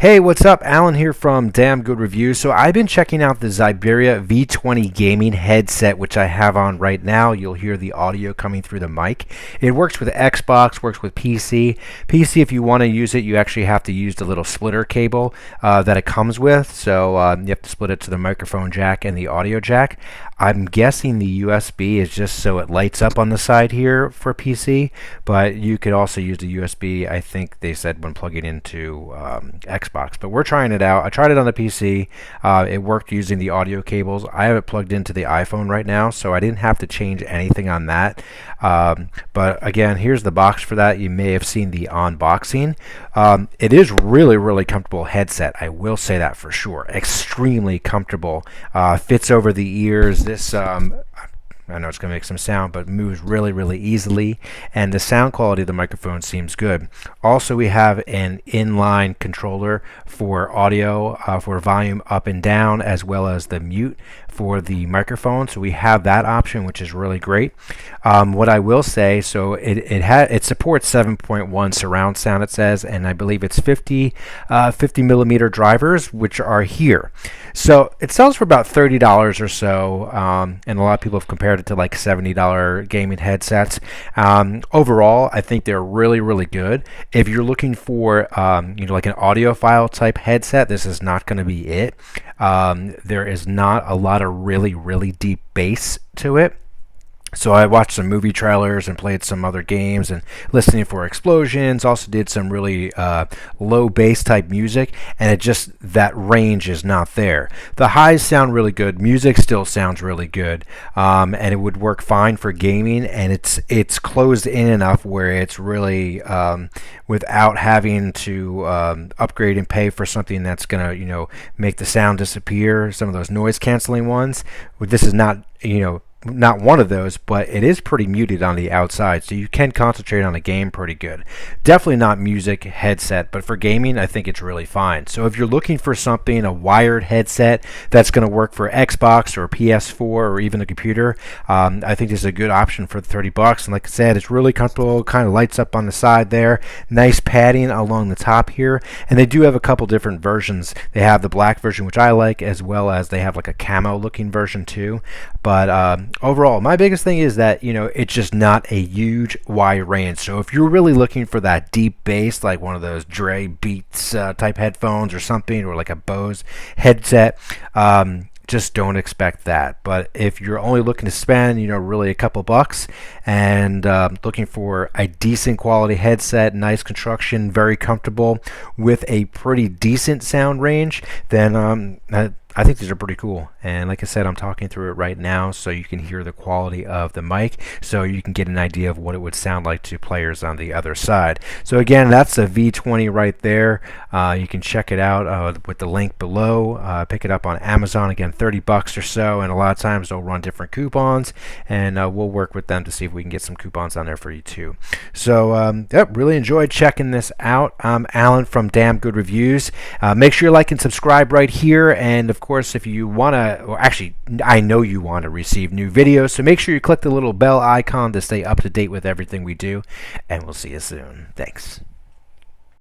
Hey, what's up? Alan here from Damn Good Reviews. So I've been checking out the Xiberia V20 gaming headset, which I have on right now. You'll hear the audio coming through the mic. It works with Xbox, works with PC. PC, if you want to use it, you actually have to use the little splitter cable that it comes with. So you have to split it to the microphone jack and the audio jack. I'm guessing the USB is just so it lights up on the side here for PC, but you could also use the USB, I think they said, when plugging into Xbox. But we're trying it out. I tried it on the PC. It worked using the audio cables. I have it plugged into the iPhone right now, so I didn't have to change anything on that. But again, here's the box for that. You may have seen the unboxing. It is really comfortable headset. I will say that for sure. Extremely comfortable. Fits over the ears. This I know it's going to make some sound, but moves really easily, and the sound quality of the microphone seems good. Also, we have an inline controller for audio, for volume up and down, as well as the mute for the microphone. So we have that option, which is really great. What I will say, so it supports 7.1 surround sound, it says, and I believe it's 50 millimeter drivers, which are here. So it sells for about $30 or so, and a lot of people have compared it to like $70 gaming headsets. Overall, I think they're really good. If you're looking for like an audiophile type headset, this is not going to be it. There is not a lot of really deep bass to it. So I watched some movie trailers and played some other games and listening for explosions. Also did some really low bass type music, and it just, that range is not there. The highs sound really good. Music still sounds really good, and it would work fine for gaming. And it's closed in enough where it's really without having to upgrade and pay for something that's gonna make the sound disappear. Some of those noise canceling ones. This is not not one of those, but it is pretty muted on the outside, so you can concentrate on a game pretty good. Definitely not music headset, but for gaming, I think it's really fine. So if you're looking for something, a wired headset that's going to work for Xbox or PS4 or even a computer, I think this is a good option for $30. And like I said, it's really comfortable, kind of lights up on the side there. Nice padding along the top here, and they do have a couple different versions. They have the black version, which I like, as well as they have like a camo looking version too. But overall, my biggest thing is that it's just not a huge wide range. So if you're really looking for that deep bass, like one of those Dre Beats type headphones or something, or like a Bose headset, just don't expect that. But if you're only looking to spend really a couple bucks and looking for a decent quality headset, nice construction, very comfortable with a pretty decent sound range, then I think these are pretty cool. And like I said, I'm talking through it right now so you can hear the quality of the mic, so you can get an idea of what it would sound like to players on the other side. So again, that's a V20 right there. You can check it out with the link below. Pick it up on Amazon, again, $30 or so, and a lot of times they'll run different coupons, and we'll work with them to see if we can get some coupons on there for you too. So yep, really enjoyed checking this out. I'm Alan from Damn Good Reviews. Make sure you like and subscribe right here, and of course, if you want to, or actually, I know you want to receive new videos, so make sure you click the little bell icon to stay up to date with everything we do, and we'll see you soon. Thanks.